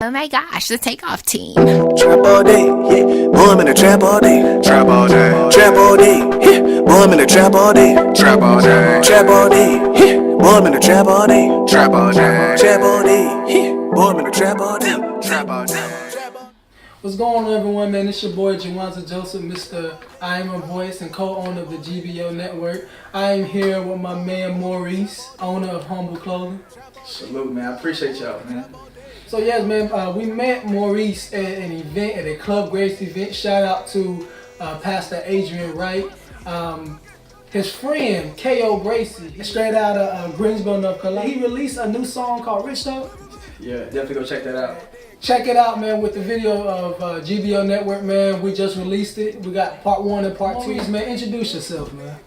Oh my gosh, the takeoff team. Trap all day, yeah. Boy, I'm in the trap all day. Trap all day. Trap all day, yeah. Boy, I'm in the trap all day. Trap all day. Trap all day, yeah. Boy, I'm in the trap all day. Trap all day. Trap all day, yeah. Boy, I'm in the trap all day. Trap all day. What's going on, everyone, man? It's your boy Jawanza Joseph, Mr. IAMAVOICE and co-owner of the G.B.L network. I am here with my man Maurice, owner of Humble Clothing. Salute, man. I appreciate y'all, man. So yes, man, we met Maurice at an event, at a Club Grace event. Shout out to Pastor Adrian Wright. His friend, K.O. Bracy, straight out of Greensboro, North Carolina. He released a new song called Rich Though. Yeah, definitely go check that out. Check it out, man, with the video of G.B.L network, man. We just released it. We got part 1 and part 2. Man, introduce yourself, man.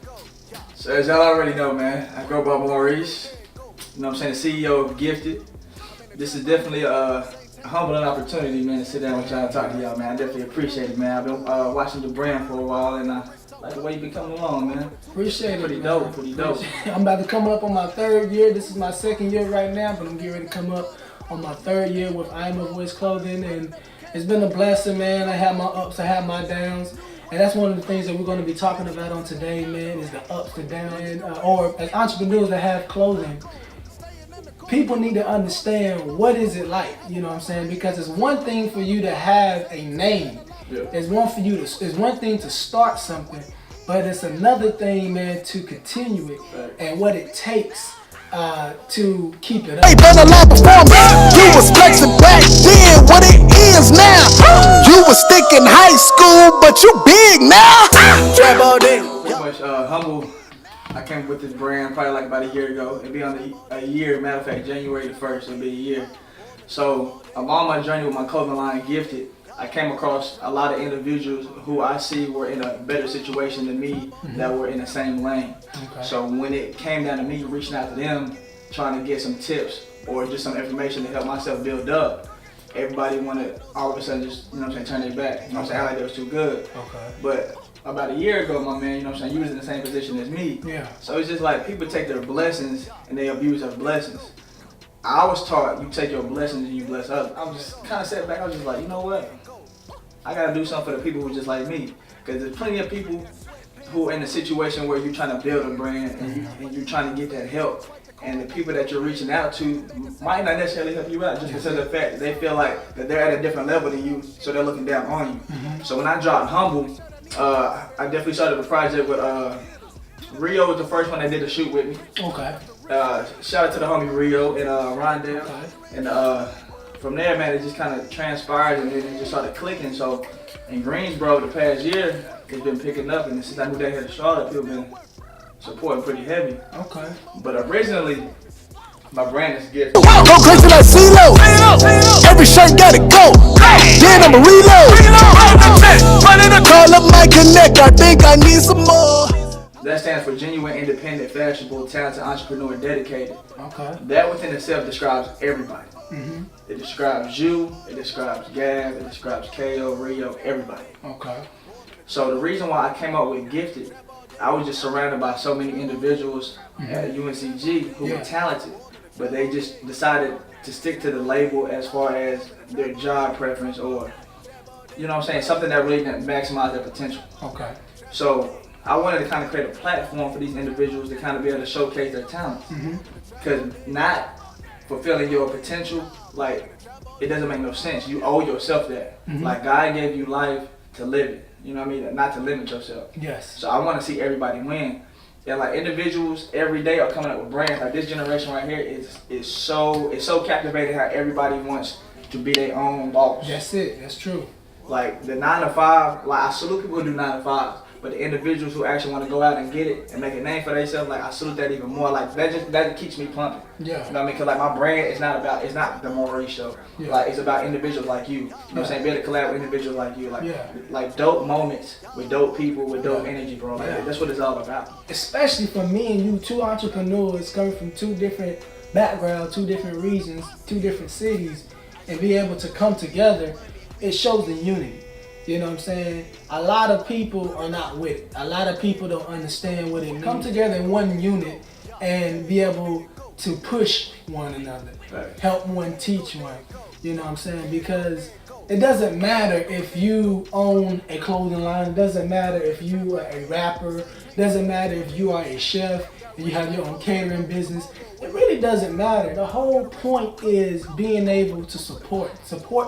So as y'all already know, man, I go by Maurice. You know what I'm saying, the CEO of Gifted. This is definitely a humbling opportunity, man, to sit down with y'all and talk to y'all, man. I definitely appreciate it, man. I've been watching the brand for a while, and I like the way you've been coming along, man. Appreciate it, Pretty man. dope, pretty dope. I'm about to come up on my 3rd year. This is my 2nd year right now, but I'm getting ready to come up on my 3rd year with IAMAVOICE Clothing, and it's been a blessing, man. I have my ups, I have my downs, and that's one of the things that we're going to be talking about on today, man, is the ups, the downs, or as entrepreneurs that have clothing. People need to understand what is it like, you know what I'm saying? Because it's one thing for you to have a name. Yeah. It's one thing to start something, but it's another thing, man, to continue it and what it takes to keep it up. Hey, done a lot before me. You was flexing back then, what it is now. You was stick in high school, but you big now. Trap all day. Pretty much Humble. I came with this brand probably like about a year ago. It'll be on a year, matter of fact, January the 1st, it'll be a year. So I'm on my journey with my clothing line, Gifted. I came across a lot of individuals who I see were in a better situation than me, that were in the same lane. Okay. So when it came down to me reaching out to them, trying to get some tips or just some information to help myself build up, everybody wanted all of a sudden just, you know what I'm saying, turn their back. You know what I'm saying, like they was too good. Okay. But about a year ago, my man, you know what I'm saying, you was in the same position as me. Yeah. So it's just like people take their blessings and they abuse their blessings. I was taught you take your blessings and you bless others. I was just kind of sat back, I was just like, you know what? I gotta do something for the people who just like me. Because there's plenty of people who are in a situation where you're trying to build a brand and you're trying to get that help. And the people that you're reaching out to might not necessarily help you out just because of the fact that they feel like that they're at a different level than you, so they're looking down on you. So when I dropped Humble, I definitely started a project with Rio was the first one that did the shoot with me. Okay. Shout out to the homie Rio and Rondell. Okay. And from there, man, it just kind of transpired and then it just started clicking. So in Greensboro the past year, it's been picking up, and since I moved down here to Charlotte, people been supporting pretty heavy. Okay. But originally, my brand is Gifted. Go crazy like CeeLo. Every shirt gotta go. Then I'ma reload. Call up my connect. I think I need some more. That stands for genuine, independent, fashionable, talented, entrepreneur, dedicated. Okay. That within itself describes everybody. It describes you, it describes Gab, it describes K.O., Rio, everybody. Okay. So the reason why I came up with Gifted, I was just surrounded by so many individuals at UNCG who were talented, but they just decided to stick to the label as far as their job preference or, you know what I'm saying, something that really didn't maximize their potential. Okay. So I wanted to kind of create a platform for these individuals to kind of be able to showcase their talents. Because not fulfilling your potential, like, it doesn't make no sense. You owe yourself that. Like, God gave you life to live it. You know what I mean? Not to limit yourself. Yes. So I want to see everybody win. And like individuals every day are coming up with brands. Like this generation right here is so captivating how everybody wants to be their own boss. That's it. That's true. Like the 9 to 5, like I salute people who do 9 to 5s. But the individuals who actually want to go out and get it and make a name for themselves, like I salute that even more. Like that keeps me pumping. Yeah. You know what I mean? Cause like my brand is not the Maurice show. Yeah. Like it's about individuals like you. You know what I'm saying? Be able to collab with individuals like you. Like dope moments with dope people with dope energy, bro. Like that's what it's all about. Especially for me and you, 2 entrepreneurs coming from 2 different backgrounds, 2 different regions, 2 different cities, and be able to come together, it shows the unity. You know what I'm saying? A lot of people are not with it. A lot of people don't understand what it means. Come together in one unit and be able to push one another, help one, teach one. You know what I'm saying? Because it doesn't matter if you own a clothing line. It doesn't matter if you are a rapper. It doesn't matter if you are a chef and you have your own catering business. It really doesn't matter. The whole point is being able to support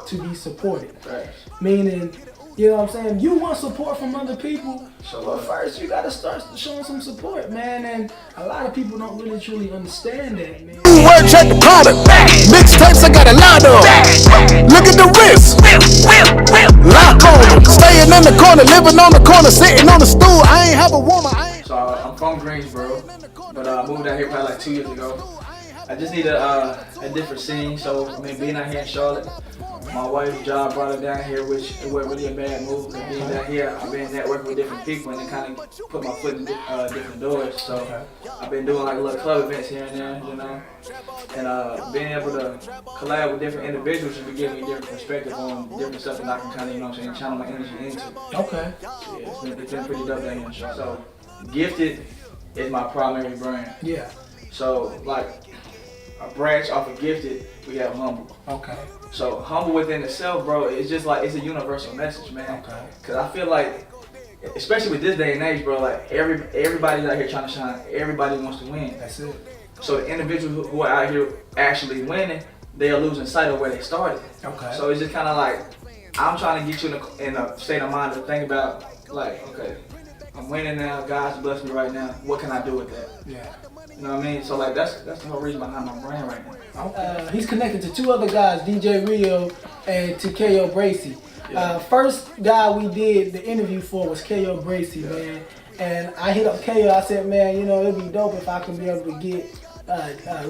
to be supported. Right. Meaning, you know what I'm saying? You want support from other people, So, but first you gotta start showing some support, man. And a lot of people don't really truly understand that, man. Word check the product. Mixtapes, I got a lot of. Look at the wrist. Lock on. Staying in the corner, living on the corner, sitting on the stool. I ain't have a woman. So I'm from Greensboro, but I moved out here probably like 2 years ago. I just need a different scene. So I mean, being out here in Charlotte, my wife's job brought her down here, which it wasn't really a bad move. And being down here, I've been networking with different people and it kind of put my foot in different doors. So I've been doing like little club events here and there, you know, and being able to collab with different individuals should be giving me different perspective on different stuff that I can kind of, you know what I'm saying, channel my energy into. Okay. Yeah, it's been pretty dope down here in Charlotte. So Gifted is my primary brand. Yeah. So like a branch off of Gifted, we have Humble. Okay. So Humble within itself, bro, it's just like, it's a universal message, man. Okay. Cause I feel like, especially with this day and age, bro, like everybody's out here trying to shine. Everybody wants to win. That's it. So the individuals who are out here actually winning, they are losing sight of where they started. Okay. So it's just kind of like, I'm trying to get you in a state of mind to think about, like, okay, I'm winning now. God's blessed me right now. What can I do with that? Yeah. You know what I mean? So like that's the whole reason behind my brand right now. He's connected to two other guys, DJ Rio and to K.O. Bracy. Yeah. First guy we did the interview for was K.O. Bracy, man. And I hit up K.O. I said, man, you know, it'd be dope if I can be able to get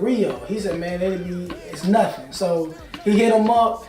Rio. He said, man, it's nothing. So he hit him up.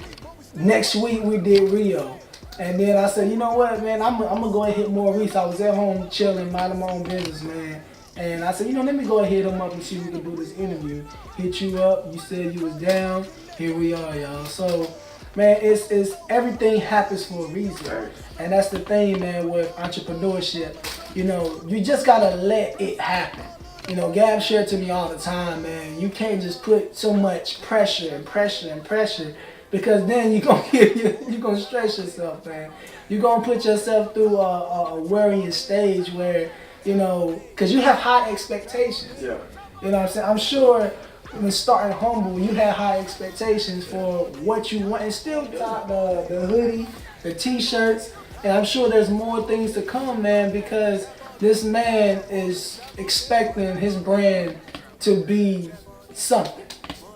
Next week we did Rio. And then I said, you know what, man, I'm gonna go ahead and hit Maurice. I was at home chilling, minding my own business, man. And I said, you know, let me go ahead and hit him up and see if we can do this interview. Hit you up, you said you was down. Here we are, y'all. So, man, it's everything happens for a reason. And that's the thing, man, with entrepreneurship. You know, you just gotta let it happen. You know, Gab shared to me all the time, man, you can't just put so much pressure and pressure and pressure, because then you're gonna stress yourself, man. You're gonna put yourself through a worrying stage where, you know, because you have high expectations. Yeah. You know what I'm saying? I'm sure when starting Humble, you had high expectations for what you want, and still got the hoodie, the t-shirts, and I'm sure there's more things to come, man, because this man is expecting his brand to be something.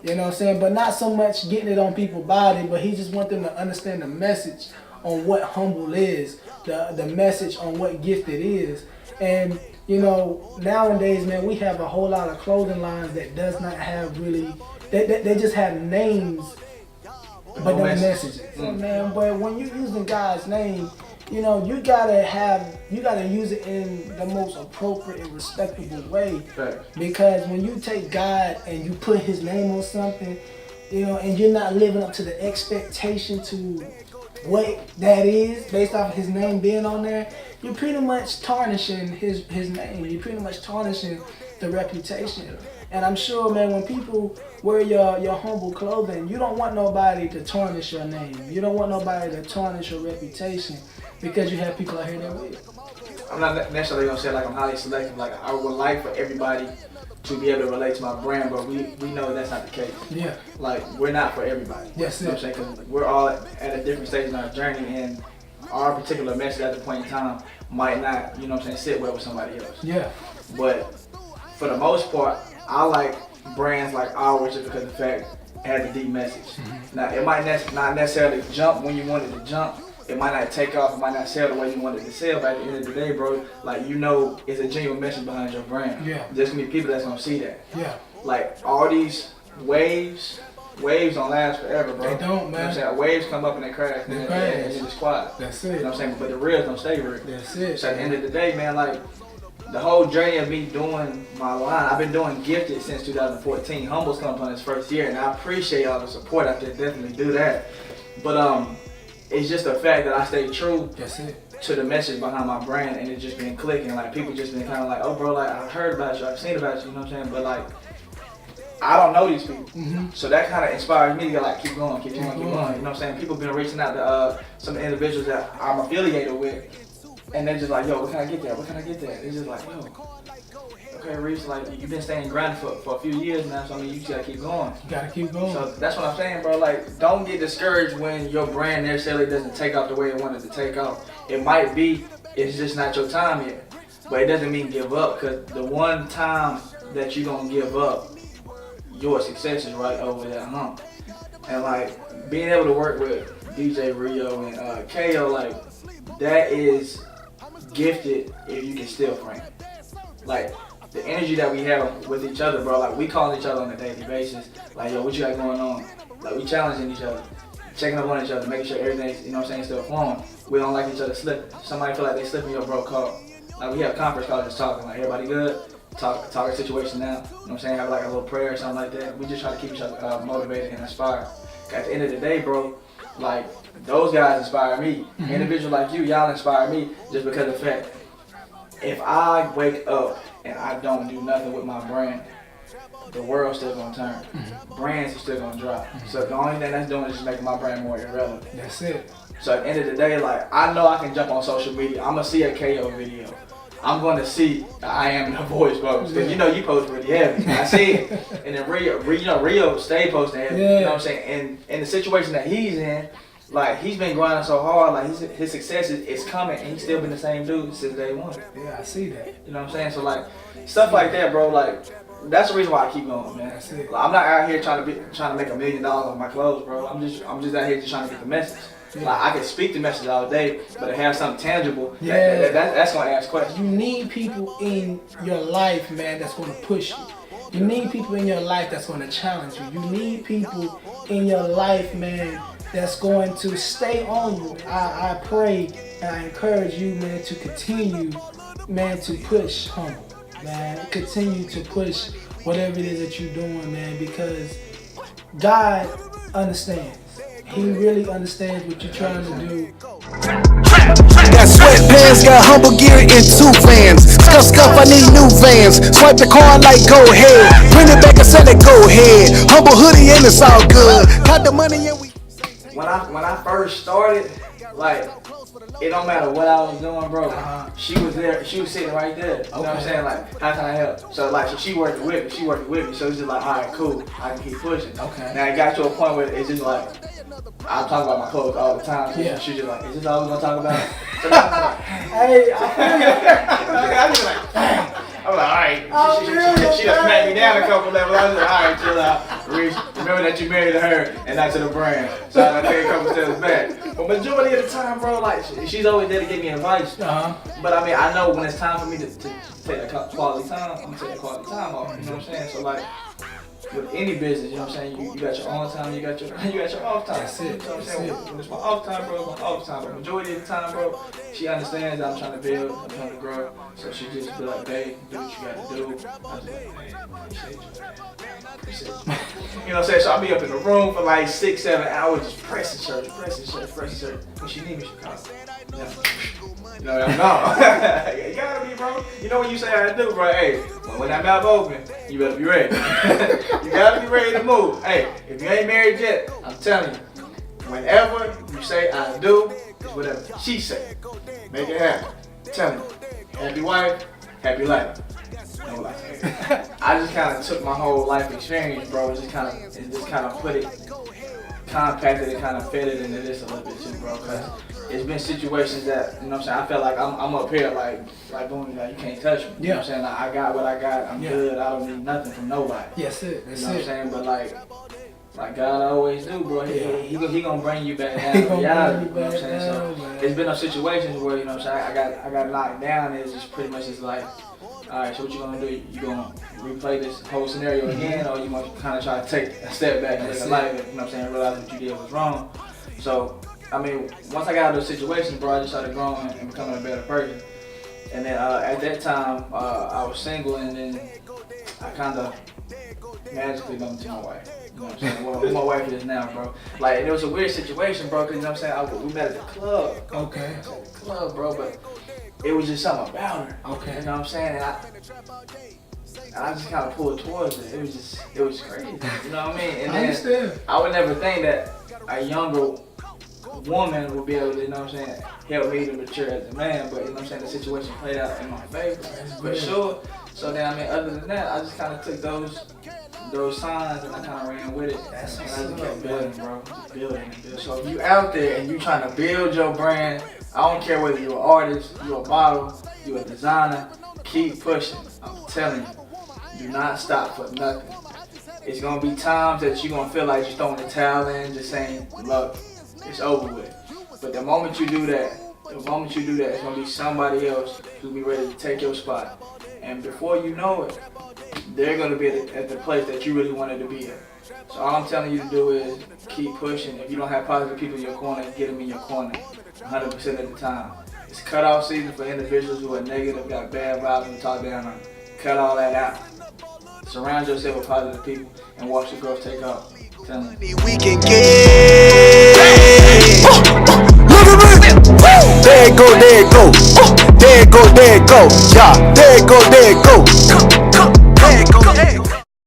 You know what I'm saying? But not so much getting it on people's body, but he just wants them to understand the message on what Humble is, the message on what Gifted is. And, you know, nowadays, man, we have a whole lot of clothing lines that does not have really, they just have names, but no messages. So, man, but when you're using God's name, you know, you gotta use it in the most appropriate and respectable way. Right. Because when you take God and you put his name on something, you know, and you're not living up to the expectation to what that is based off of his name being on there, you're pretty much tarnishing his name. You're pretty much tarnishing the reputation. And I'm sure, man, when people wear your Humble clothing, you don't want nobody to tarnish your name. You don't want nobody to tarnish your reputation, because you have people out here that will. I'm not necessarily gonna say like I'm highly selective. Like I would like for everybody to be able to relate to my brand, but we know that's not the case. Yeah. Like we're not for everybody. Yes, you know what I'm saying? Because we're all at a different stage in our journey, and our particular message at the point in time might not, you know what I'm saying, sit well with somebody else. Yeah. But for the most part, I like brands like ours just because of the fact it has a deep message. Mm-hmm. Now it might not necessarily jump when you want it to jump. It might not take off, it might not sell the way you want it to sell, but at the end of the day, bro, like, you know, it's a genuine message behind your brand. Yeah. There's gonna be people that's gonna see that. Yeah. Like, all these waves don't last forever, bro. They don't, man. You know what I'm saying? Waves come up and they crash, and then it's quiet. That's You it. know what I'm saying? But the reels don't stay real. That's it. So at the end of the day, man, like, the whole journey of me doing my line, I've been doing Gifted since 2014. Humble's coming up on its first year, and I appreciate all the support. I should definitely do that. But it's just the fact that I stay true to the message behind my brand, and it's just been clicking. Like, people just been kind of like, oh, bro, like, I heard about you, I've seen about you, you know what I'm saying? But, like, I don't know these people. Mm-hmm. So that kind of inspires me to like keep going, keep going. You know what I'm saying? People been reaching out to some individuals that I'm affiliated with, and they're just like, yo, what can I get there? What can I get there? It's just like, yo, okay, Reese, like you've been staying grounded for a few years now, so I mean you just gotta keep going. You gotta keep going. So that's what I'm saying, bro. Like, don't get discouraged when your brand necessarily doesn't take off the way it wanted to take off. It might be, it's just not your time yet. But it doesn't mean give up, because the one time that you're gonna give up, your success is right over that hump. And like being able to work with DJ Rio and KO, like that is gifted if you can still frame. Like the energy that we have with each other, bro. Like we calling each other on a daily basis. Like, yo, what you got going on? Like we challenging each other, checking up on each other, making sure everything's, you know what I'm saying, still flowing. We don't like each other slipping. Somebody feel like they slipping, yo, bro, call. Like we have conference calls just talking, like everybody good, talk our situation now. You know what I'm saying? Have like a little prayer or something like that. We just try to keep each other motivated and inspired. At the end of the day, bro, like those guys inspire me. Mm-hmm. Individuals like you, y'all inspire me just because of the fact, if I wake up and I don't do nothing with my brand, the world's still gonna turn. Mm-hmm. Brands are still gonna drop. So the only thing that's doing is just making my brand more irrelevant. That's it. So at the end of the day, like I know I can jump on social media. I'm gonna see a KO video. I'm gonna see the IAMAVOICE post. Cause you know you post pretty heavy. I see it. And then Rio stay posting heavy. Yeah. You know what I'm saying? And in the situation that he's in, like he's been grinding so hard, like his success is coming, and he's still been the same dude since day one. Yeah, I see that. You know what I'm saying? So like stuff like that, bro. Like that's the reason why I keep going, man. That's it. Like, I'm not out here trying to make $1 million on my clothes, bro. I'm just out here just trying to get the message. Yeah. Like I can speak the message all day, but to have something tangible, Yeah. that's gonna ask questions. You need people in your life, man, that's gonna push you. You need people in your life that's gonna challenge you. You need people in your life, man, that's going to stay on you. I pray and I encourage you, man, to continue, man, to push humble, man. Continue to push whatever it is that you're doing, man, because God understands. He really understands what you're trying to do. Got sweatpants, got humble gear and 2 vans. Scuff, I need new vans. Swipe the card like go ahead. Print it back and sell it, go ahead. Humble hoodie and it's all good. Got the money and we. When I first started, like it don't matter what I was doing, bro. She was there. She was sitting right there. You know what I'm saying? Like, how can I help? So like, she worked with me. So it's just like, all right, cool. I can keep pushing. Okay. Now it got to a point where it's just like, I talk about my clothes all the time. So Yeah. she's just like, is this all we're gonna talk about? So Hey, I feel you. I'm just like, I'm like, all right. She done smacked me down a couple levels. I was like, all right, chill out. Reese, remember that you married to her and not to the brand. So I done take a couple steps back. But majority of the time, bro, like she's always there to give me advice. But I mean, I know when it's time for me to take that quality time, I'm gonna take that quality time off. You know what I'm saying? So like, with any business, you know what I'm saying? You got your on time, you got your off time. That's it. You know what I'm saying? When it's my off time, bro, it's my off time. But majority of the time, bro, she understands that I'm trying to build, I'm trying to grow. So she just be like, babe, do what you gotta do. I was like, man, appreciate you. You know what I'm saying? So I'll be up in the room for like 6-7 hours just pressing shirts. When she need me, she calls. You know, I'm gone. You gotta be, bro. You know when you say I do, bro, hey, when that mouth open, you better be ready. You gotta be ready to move. Hey, if you ain't married yet, I'm telling you, whenever you say I do, it's whatever she say. Make it happen. I'm telling you, happy wife, happy life. No life. I just kind of took my whole life experience, bro, and just kind of put it, compacted it, kind of fed it into this a little bit too, bro. Cause it's been situations that, you know what I'm saying, I felt like I'm up here like boom, like you can't touch me. You know what I'm saying? Like, I got what I got, I'm good, I don't need nothing from nobody. Yes, it. You know what I'm saying? But like God always do, bro. He gonna bring you back down to reality. You know what I'm saying? So there's been no situations where, you know what I'm saying, I got knocked down. It's just pretty much just like, all right, so what you gonna do? You gonna replay this whole scenario again, or you gonna kind of try to take a step back and look at life, you know what I'm saying, realize what you did was wrong. So I mean, once I got out of those situations, bro, I just started growing and becoming a better person. And then at that time, I was single, and then I kind of magically bumped into my wife. You know what I'm saying? Well, who my wife is now, bro. Like, and it was a weird situation, bro, because, you know what I'm saying, we met at the club. Okay. At the club, bro, but it was just something about her. Okay. You know what I'm saying? And And I just kind of pulled towards it. It was crazy. You know what I mean? And I understand. I would never think that a younger woman would be able to, you know what I'm saying, help me to mature as a man. But, you know what I'm saying, the situation played out in my favor, for sure. So then, I mean, other than that, I just kind of took those signs and I kind of ran with it. And I just kept building, bro. Just building and building. So if you out there and you trying to build your brand, I don't care whether you're an artist, you're a model, you're a designer, keep pushing. I'm telling you, do not stop for nothing. It's gonna be times that you're gonna feel like just throwing the towel in, just saying, look, it's over with. But the moment you do that, it's gonna be somebody else who'll be ready to take your spot. And before you know it, they're gonna be at the place that you really wanted to be at. So all I'm telling you to do is keep pushing. If you don't have positive people in your corner, get them in your corner 100% of the time. It's cutoff season for individuals who are negative, got bad vibes and talk down on you. Cut all that out. Surround yourself with positive people and watch your growth take off. Tell me. We can get. Look at me. There it go, there it go. There it go, there it go. Yeah, there it go, there it go.